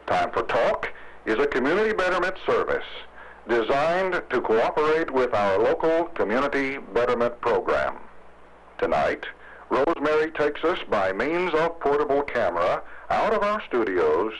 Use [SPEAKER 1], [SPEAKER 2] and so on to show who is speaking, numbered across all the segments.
[SPEAKER 1] Time for Talk is a community betterment service designed to cooperate with our local community betterment program. Tonight, Rosemary takes us by means of portable camera out of our studios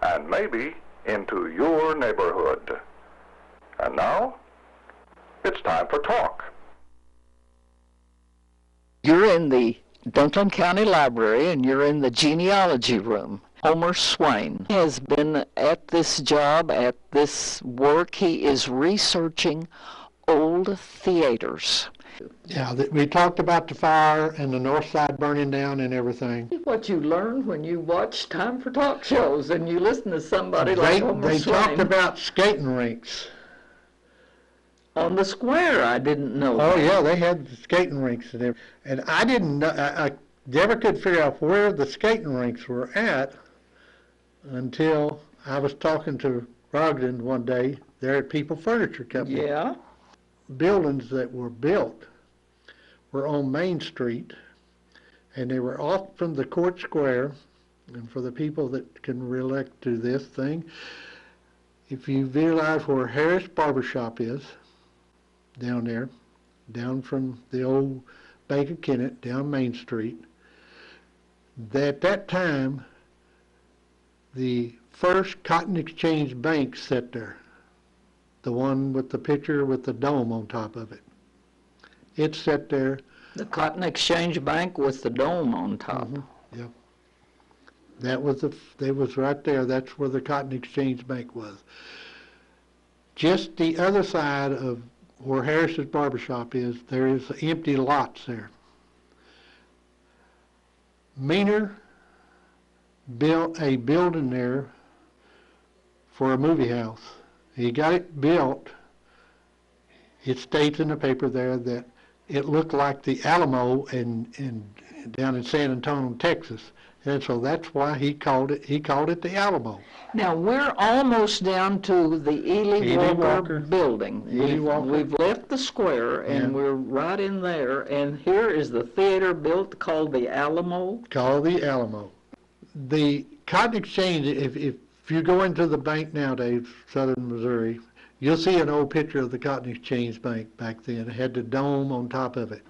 [SPEAKER 1] and maybe into your neighborhood. And now, it's time for Talk.
[SPEAKER 2] You're in the Dunklin County Library and you're in the genealogy room. Homer Swain has been at this job, at this work. He is researching old theaters.
[SPEAKER 3] Yeah, we talked about the fire and the north side burning down and everything.
[SPEAKER 2] What you learn when you watch Time for Talk shows and you listen to somebody like Homer
[SPEAKER 3] They
[SPEAKER 2] Swain.
[SPEAKER 3] talked about skating rinks.
[SPEAKER 2] On the square, I didn't know
[SPEAKER 3] Oh,
[SPEAKER 2] that.
[SPEAKER 3] yeah, they had skating rinks and everything. And I didn't know, I never could figure out where the skating rinks were at until I was talking to Rogden one day there at People Furniture Company.
[SPEAKER 2] Yeah.
[SPEAKER 3] Buildings that were built were on Main Street, and they were off from the Court Square. And for the people that can relate to this thing, if you realize where Harris Barbershop is, down there, down from the old Bank of Kennett, down Main Street, at that time, the first Cotton Exchange Bank sat there, the one with the picture with the dome on top of it. It sat there.
[SPEAKER 2] The Cotton Exchange Bank with the dome on top.
[SPEAKER 3] Mm-hmm. Yeah. That was right there. That's where the Cotton Exchange Bank was. Just the other side of where Harris's Barbershop is, there is empty lots there. Meaner built a building there for a movie house. He got it built. It states in the paper there that it looked like the Alamo down in San Antonio, Texas. And so that's why he called it the Alamo.
[SPEAKER 2] Now, we're almost down to the Ely Walker building. We've left the square, and we're right in there, and here is the theater built called the Alamo.
[SPEAKER 3] Called the Alamo. The Cotton Exchange, if you go into the bank nowadays, Southern Missouri, you'll see an old picture of the Cotton Exchange Bank back then. It had the dome on top of it.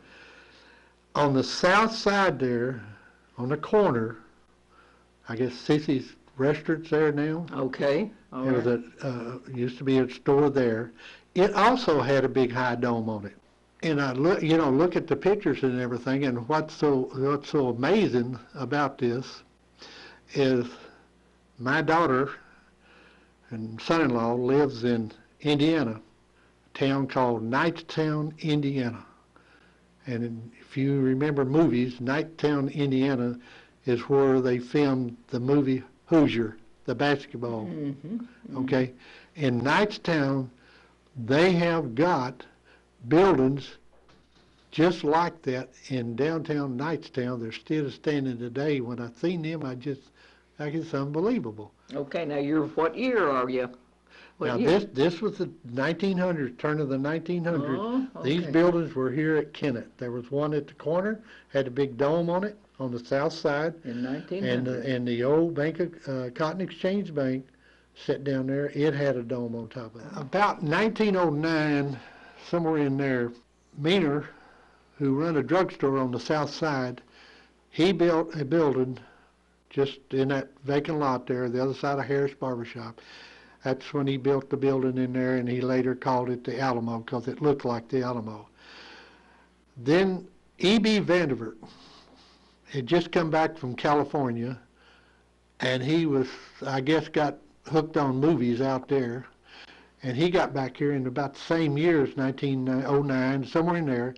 [SPEAKER 3] On the south side there, on the corner, I guess Sissy's Restaurant's there now.
[SPEAKER 2] Okay.
[SPEAKER 3] There was used to be a store there. It also had a big high dome on it. And I look at the pictures and everything, and what's so amazing about this is my daughter and son-in-law lives in Indiana, a town called Knightstown, Indiana. And if you remember movies, Knightstown, Indiana is where they filmed the movie Hoosier, the basketball. Mm-hmm. Okay? In Knightstown, they have got buildings just like that in downtown Knightstown. They're still standing today. When I seen them, it's unbelievable.
[SPEAKER 2] Okay, now what year are you?
[SPEAKER 3] This was the 1900s, turn of the 1900s.
[SPEAKER 2] Oh, okay.
[SPEAKER 3] These buildings were here at Kennett. There was one at the corner, had a big dome on it on the south side.
[SPEAKER 2] In 1900.
[SPEAKER 3] And the old Bank of Cotton Exchange Bank sat down there. It had a dome on top of it. About 1909, somewhere in there, Meaner, who run a drugstore on the south side, he built a building just in that vacant lot there, the other side of Harris Barbershop. That's when he built the building in there, and he later called it the Alamo because it looked like the Alamo. Then E.B. Vanderbilt had just come back from California, and he was, I guess, got hooked on movies out there. And he got back here in about the same year as 1909, somewhere in there.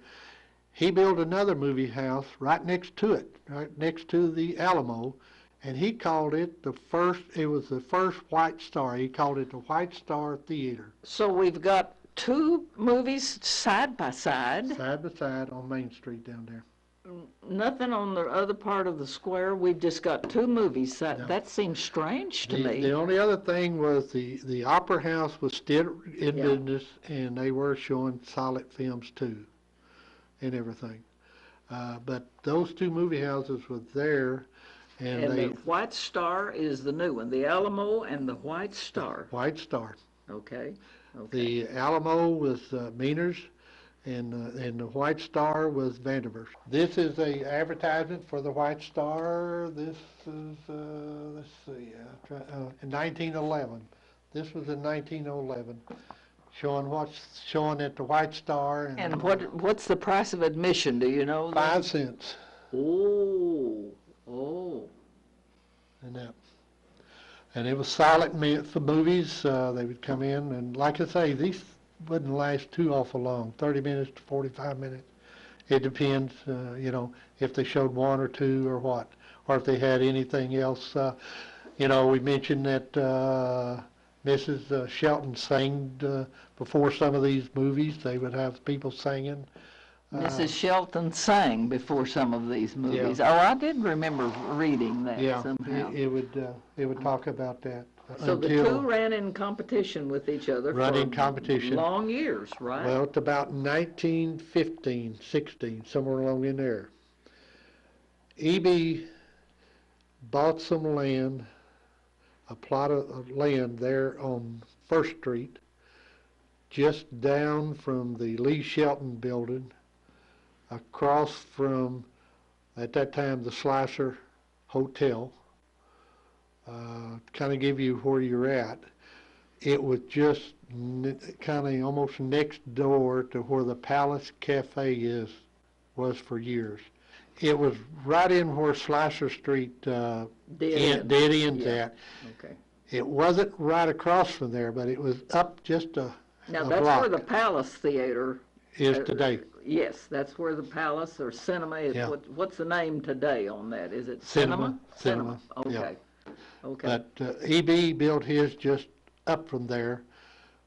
[SPEAKER 3] He built another movie house right next to it, right next to the Alamo. And he called it it was the first White Star. He called it the White Star Theater.
[SPEAKER 2] So we've got two movies side by side.
[SPEAKER 3] Side by side on Main Street down there.
[SPEAKER 2] Nothing on the other part of the square. We've just got two movies.
[SPEAKER 3] No.
[SPEAKER 2] That seems strange to me.
[SPEAKER 3] The only other thing was the Opera House was still in business, and they were showing silent films too and everything. But those two movie houses were there. And
[SPEAKER 2] And
[SPEAKER 3] they,
[SPEAKER 2] the White Star is the new one, the Alamo and the White Star.
[SPEAKER 3] White Star.
[SPEAKER 2] Okay, okay.
[SPEAKER 3] The Alamo was Meaner's, and the White Star was Vandiver's. This is a advertisement for the White Star. This is, let's see, in 1911. This was in 1911, showing at the White Star.
[SPEAKER 2] And what's the price of admission, do you know?
[SPEAKER 3] 5 cents.
[SPEAKER 2] Oh, oh.
[SPEAKER 3] And it was silent for movies. They would come in, and like I say, these wouldn't last too awful long, 30 minutes to 45 minutes. It depends, if they showed one or two or what, or if they had anything else. We mentioned that Mrs. Shelton sang before some of these movies. They would have people singing.
[SPEAKER 2] Mrs. Shelton sang before some of these movies. Yeah. Oh, I did remember reading that somehow.
[SPEAKER 3] It would talk about that.
[SPEAKER 2] So the two ran in competition with each other for long years, right?
[SPEAKER 3] Well, it's about 1915, 16, somewhere along in there. E.B. bought some land, a plot of land there on 1st Street, just down from the Lee Shelton building, across from, at that time, the Slicer Hotel. Kind of give you where you're at. It was just kind of almost next door to where the Palace Cafe was for years. It was right in where Slicer Street dead ends at.
[SPEAKER 2] Okay.
[SPEAKER 3] It wasn't right across from there, but it was up just a
[SPEAKER 2] Now
[SPEAKER 3] a
[SPEAKER 2] that's
[SPEAKER 3] block.
[SPEAKER 2] where the Palace Theater
[SPEAKER 3] is today.
[SPEAKER 2] Yes, that's where the Palace or Cinema is.
[SPEAKER 3] Yeah.
[SPEAKER 2] What's the name today on that? Is it
[SPEAKER 3] Cinema?
[SPEAKER 2] Cinema. Okay.
[SPEAKER 3] Yeah.
[SPEAKER 2] Okay.
[SPEAKER 3] But E.B. built his just up from there,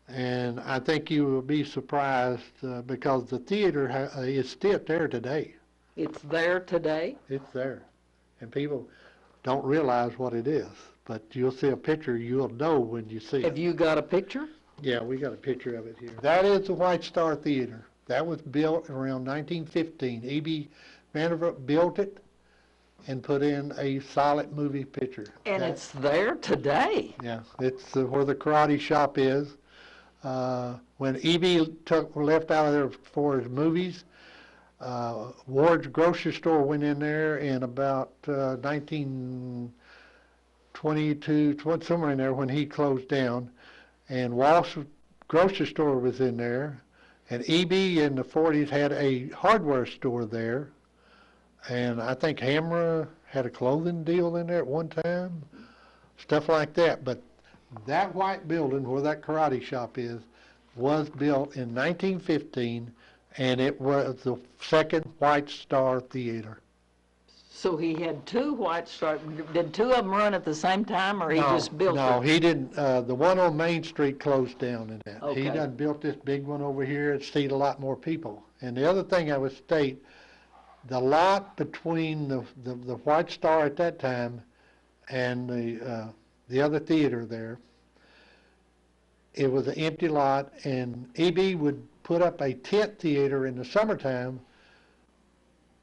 [SPEAKER 3] and I think you will be surprised because the theater is still there today.
[SPEAKER 2] It's there today?
[SPEAKER 3] It's there, and people don't realize what it is, but you'll see a picture, you'll know when you see it.
[SPEAKER 2] Have you got a picture?
[SPEAKER 3] Yeah, we got a picture of it here. That is the White Star Theater. That was built around 1915. E.B. Vanderbilt built it and put in a silent movie picture.
[SPEAKER 2] And it's there today?
[SPEAKER 3] Yeah, it's where the karate shop is. When E.B. left out of there for his movies, Ward's grocery store went in there in about 1922, somewhere in there when he closed down, and Walsh grocery store was in there, and E.B. in the 40s had a hardware store there, and I think Hamra had a clothing deal in there at one time, stuff like that. But that white building where that karate shop is was built in 1915, and it was the second White Star Theater.
[SPEAKER 2] So he had two White Star. Did two of them run at the same time, or he just built it?
[SPEAKER 3] No, he didn't. The one on Main Street closed down in that.
[SPEAKER 2] Okay.
[SPEAKER 3] He done built this big one over here. It seated a lot more people. And the other thing I would state, the lot between the White Star at that time and the other theater there, it was an empty lot, and E.B. would put up a tent theater in the summertime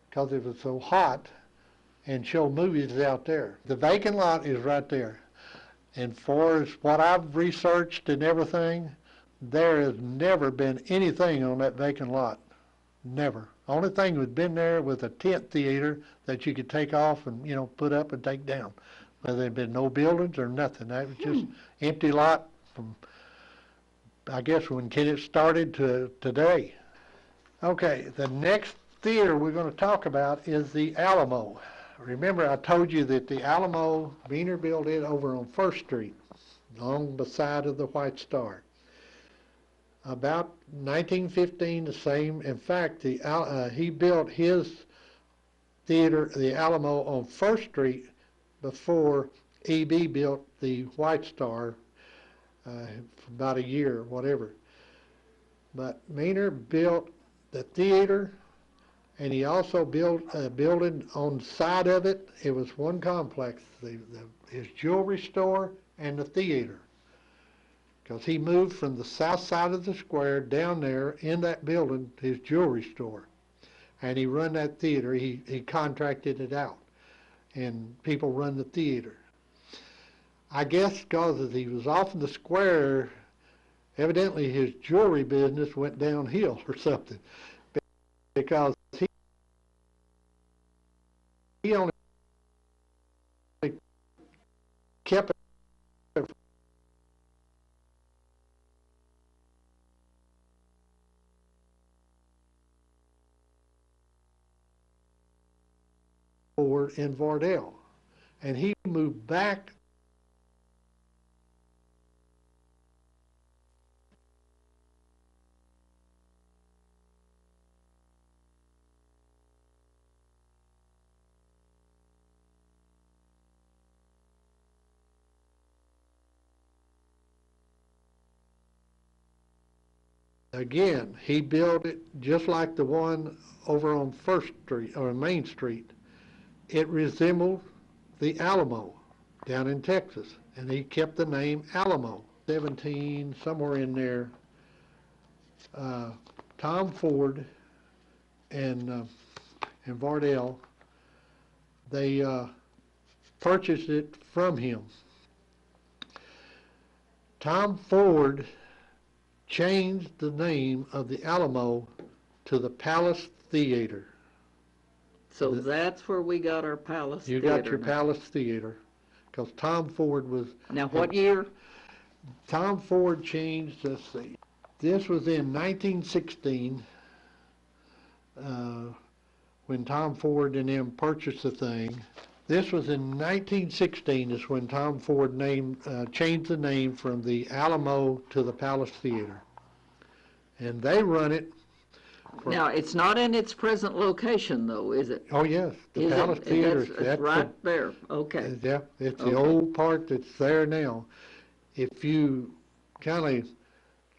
[SPEAKER 3] because it was so hot and show movies out there. The vacant lot is right there. And for as what I've researched and everything, there has never been anything on that vacant lot. Never. Only thing that's been there was a tent theater that you could take off and, put up and take down. But there had been no buildings or nothing. That was just empty lot from, I guess, when Kennett started to today. Okay, the next theater we're going to talk about is the Alamo. Remember, I told you that the Alamo, Wiener built it over on 1st Street, along beside of the White Star. About 1915, the same. In fact, he built his theater, the Alamo, on 1st Street before E.B. built the White Star for about a year or whatever. But Wiener built the theater, and he also built a building on the side of it. It was one complex, his jewelry store and the theater. Because he moved from the south side of the square down there in that building, his jewelry store. And he run that theater, he contracted it out. and people run the theater. I guess because as he was off in the square, evidently his jewelry business went downhill or something, because he only kept it forward in Vardell, and he moved back. Again, he built it just like the one over on First Street or Main Street. It resembled the Alamo down in Texas, and he kept the name Alamo. 17, somewhere in there, Tom Ford and Vardell, they purchased it from him. Tom Ford changed the name of the Alamo to the Palace Theater.
[SPEAKER 2] So that's where we got our Palace Theater.
[SPEAKER 3] You got your
[SPEAKER 2] now.
[SPEAKER 3] Palace Theater, because Tom Ford was...
[SPEAKER 2] Now, what year?
[SPEAKER 3] Tom Ford changed, let's see, this was in 1916, when Tom Ford and them purchased the thing. This was in 1916 is when Tom Ford changed the name from the Alamo to the Palace Theater. And they run it.
[SPEAKER 2] Now, it's not in its present location, though, is it?
[SPEAKER 3] Oh, yes, the
[SPEAKER 2] Is
[SPEAKER 3] Palace
[SPEAKER 2] it?
[SPEAKER 3] Theater.
[SPEAKER 2] It's right there, okay.
[SPEAKER 3] Yeah, it's
[SPEAKER 2] Okay.
[SPEAKER 3] the old part that's there now. If you kind of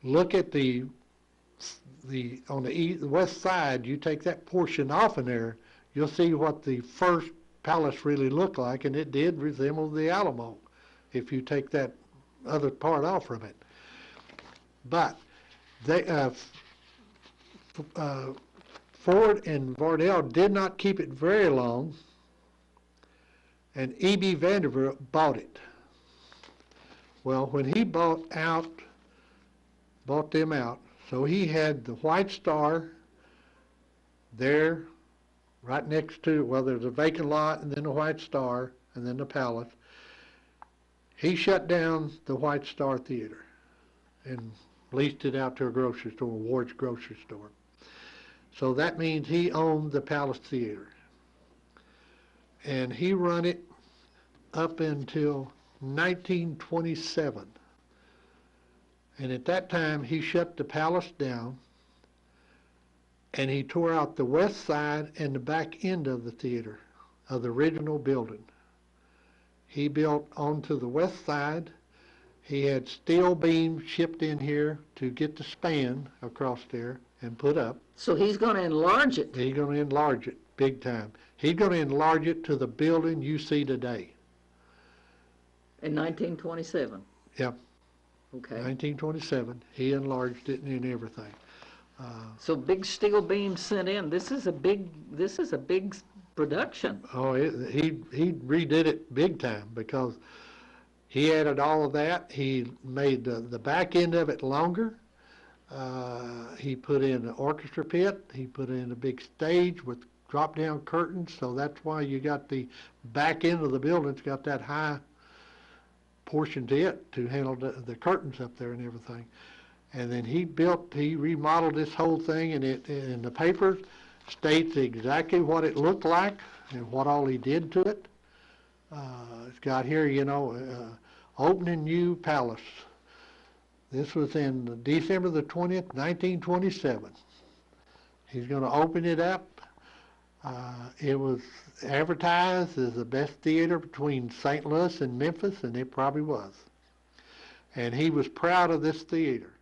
[SPEAKER 3] look at on the west side, you take that portion off in there, you'll see what the first palace really looked like, and it did resemble the Alamo if you take that other part off from it. But they, Ford and Vardell did not keep it very long, and E.B. Vanderbilt bought it. Well, when he bought them out, so he had the White Star there right next to, well, there's a vacant lot and then the White Star and then the Palace. He shut down the White Star Theater and leased it out to a grocery store, Ward's Grocery Store. So that means he owned the Palace Theater. And he run it up until 1927. And at that time, he shut the Palace down, and he tore out the west side and the back end of the theater, of the original building. He built onto the west side. He had steel beams shipped in here to get the span across there and put up.
[SPEAKER 2] So he's going to enlarge it.
[SPEAKER 3] He's going to enlarge it big time. He's going to enlarge it to the building you see today.
[SPEAKER 2] In 1927?
[SPEAKER 3] Yep.
[SPEAKER 2] Okay.
[SPEAKER 3] 1927. He enlarged it and everything.
[SPEAKER 2] So big steel beams sent in. This is a big production.
[SPEAKER 3] Oh, he redid it big time because he added all of that. He made the back end of it longer. He put in an orchestra pit. He put in a big stage with drop-down curtains. So that's why you got the back end of the building's got that high portion to it to handle the curtains up there and everything. And then he remodeled this whole thing, and it in the paper states exactly what it looked like and what all he did to it. It's got here, opening new palace. This was in December the 20th, 1927. He's going to open it up. It was advertised as the best theater between St. Louis and Memphis, and it probably was. And he was proud of this theater.